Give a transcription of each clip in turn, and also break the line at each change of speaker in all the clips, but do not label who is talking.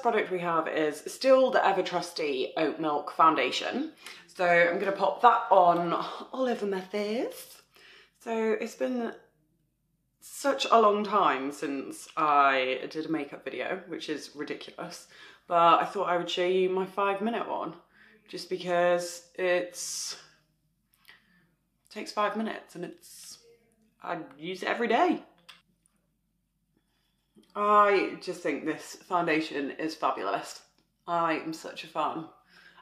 product we have is still the ever trusty oat milk foundation. So I'm going to pop that on all over my face. So it's been such a long time since I did a makeup video, which is ridiculous, but I thought I would show you my 5-minute one, just because it takes 5 minutes and I use it every day. I just think this foundation is fabulous. I am such a fan.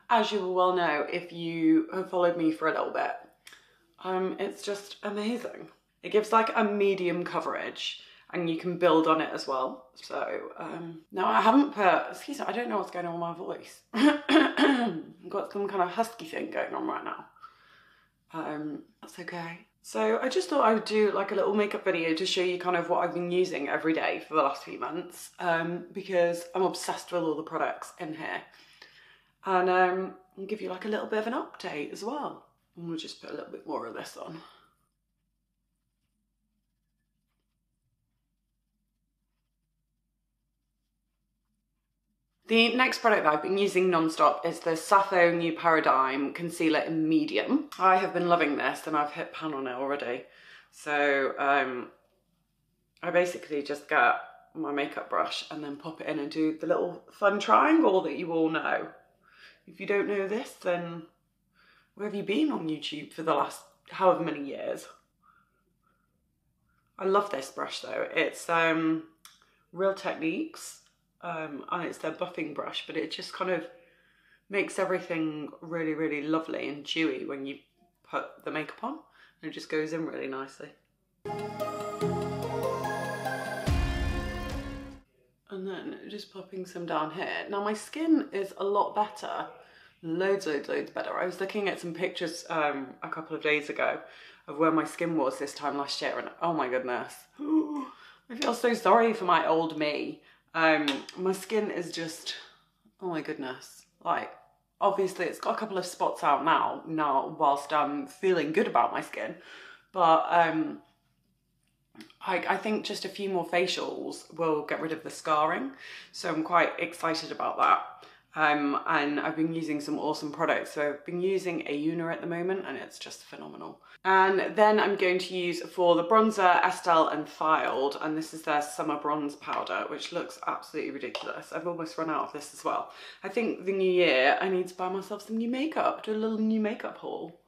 As you will well know if you have followed me for a little bit. It's just amazing. It gives like a medium coverage and you can build on it as well. So, now I haven't put, excuse me, I don't know what's going on with my voice. I've got some kind of husky thing going on right now. That's okay. So I just thought I would do like a little makeup video to show you kind of what I've been using every day for the last few months, because I'm obsessed with all the products in here. And I'll give you like a little bit of an update as well. And we'll just put a little bit more of this on. The next product that I've been using non-stop is the Sappho New Paradigm Concealer in Medium. I have been loving this and I've hit pan on it already. So I basically just get my makeup brush and then pop it in and do the little fun triangle that you all know. If you don't know this, then where have you been on YouTube for the last however many years? I love this brush though. It's Real Techniques. And it's their buffing brush, but it just kind of makes everything really, really lovely and dewy when you put the makeup on, and it just goes in really nicely. And then just popping some down here. Now my skin is a lot better, loads better. I was looking at some pictures a couple of days ago of where my skin was this time last year, and oh my goodness, I feel so sorry for my old me. My skin is just, oh my goodness, like, obviously it's got a couple of spots out now whilst I'm feeling good about my skin, but I think just a few more facials will get rid of the scarring, so I'm quite excited about that. And I've been using some awesome products. So I've been using Auna at the moment and it's just phenomenal. And then I'm going to use for the bronzer Estelle and Thild, and this is their summer bronze powder, which looks absolutely ridiculous. I've almost run out of this as well. I think the new year I need to buy myself some new makeup, do a little new makeup haul.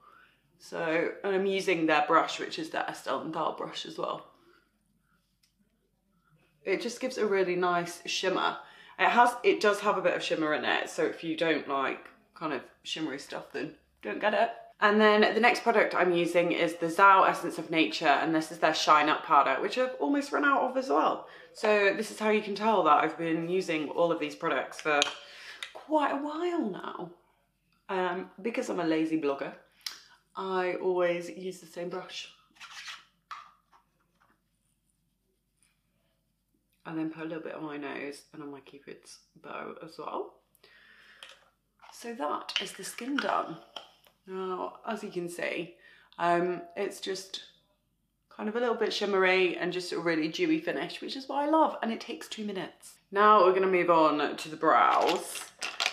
So, and I'm using their brush, which is their Estelle and Thild brush as well. It just gives a really nice shimmer. It does have a bit of shimmer in it, so if you don't like kind of shimmery stuff, then don't get it. And then the next product I'm using is the Zao Essence of Nature, and this is their Shine Up Powder, which I've almost run out of as well. So this is how you can tell that I've been using all of these products for quite a while now. Because I'm a lazy blogger, I always use the same brush. And then put a little bit on my nose and on my Cupid's bow as well. So that is the skin done. Now, as you can see, it's just kind of a little bit shimmery and just a really dewy finish, which is what I love, and it takes 2 minutes. Now we're gonna move on to the brows.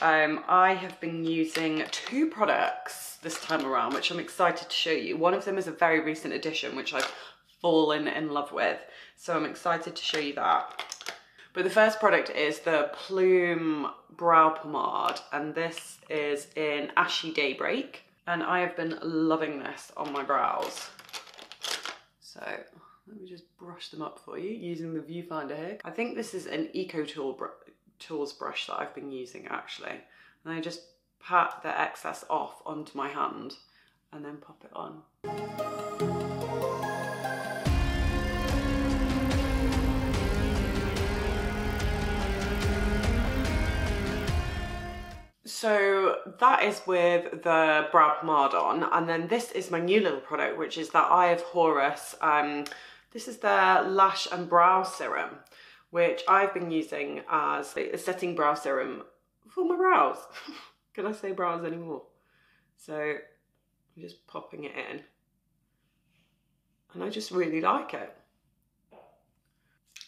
I have been using 2 products this time around, which I'm excited to show you. One of them is a very recent addition, which I've fallen in love with, so I'm excited to show you that. But the first product is the Plume Brow Pomade, and this is in Ashy Daybreak, and I have been loving this on my brows. So let me just brush them up for you using the viewfinder here. I think this is an Tools brush that I've been using actually, and I just pat the excess off onto my hand and then pop it on. So that is with the brow pomade on, and then this is my new little product, which is the Eye of Horus. This is their Lash and Brow Serum, which I've been using as a setting brow serum for my brows. Can I say brows anymore? So I'm just popping it in, and I just really like it.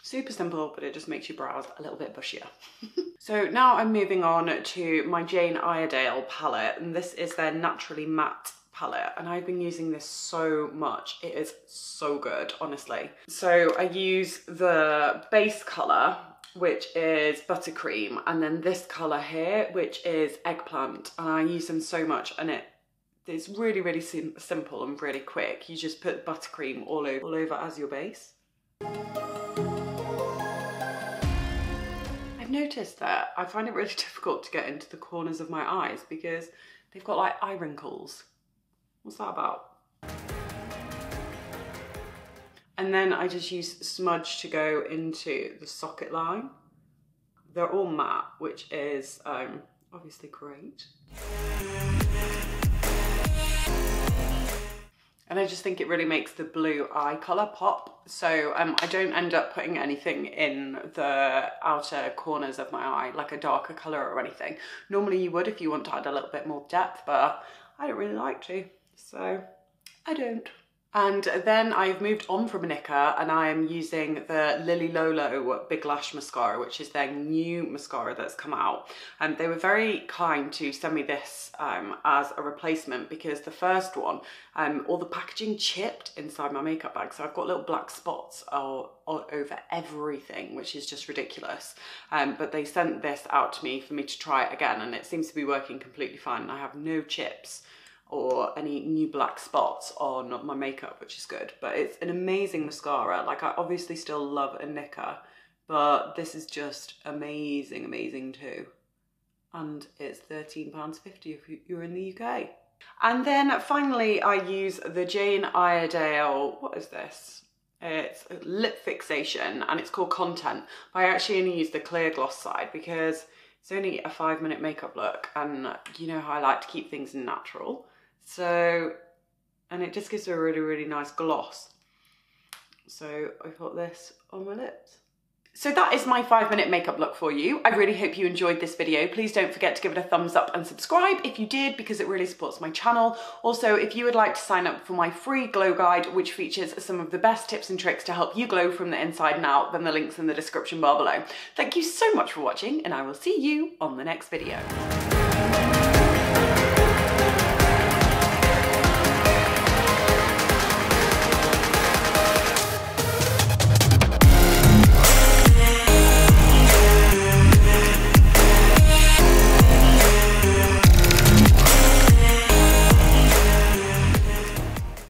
Super simple, but it just makes your brows a little bit bushier. So now I'm moving on to my Jane Iredale palette, and this is their Naturally Matte palette, and I've been using this so much. It is so good, honestly. So I use the base colour, which is Buttercream, and then this colour here, which is Eggplant, and I use them so much, and it's really, really simple and really quick. You just put Buttercream all over as your base. I've noticed that I find it really difficult to get into the corners of my eyes because they've got like eye wrinkles. What's that about? And then I just use smudge to go into the socket line. They're all matte, which is obviously great. And I just think it really makes the blue eye colour pop. So I don't end up putting anything in the outer corners of my eye, like a darker colour or anything. Normally you would if you want to add a little bit more depth, but I don't really like to, so I don't. And then I've moved on from Nicka, and I am using the Lillie Lola Big Lash Mascara, which is their new mascara that's come out. And they were very kind to send me this as a replacement, because the first one, all the packaging chipped inside my makeup bag. So I've got little black spots all over everything, which is just ridiculous. But they sent this out to me for me to try it again, and it seems to be working completely fine. And I have no chips or any new black spots on my makeup, which is good. But it's an amazing mascara. Like, I obviously still love a Nicka, but this is just amazing, amazing too. And it's £13.50 if you're in the UK. And then finally I use the Jane Iredale, what is this? It's lip fixation, and it's called Content. But I actually only use the clear gloss side because it's only a 5-minute makeup look, and you know how I like to keep things natural. So, and it just gives a really, really nice gloss. So I put this on my lips. So that is my 5-minute makeup look for you. I really hope you enjoyed this video. Please don't forget to give it a thumbs up and subscribe if you did, because it really supports my channel. Also, if you would like to sign up for my free glow guide, which features some of the best tips and tricks to help you glow from the inside and out, then the link's in the description bar below. Thank you so much for watching, and I will see you on the next video.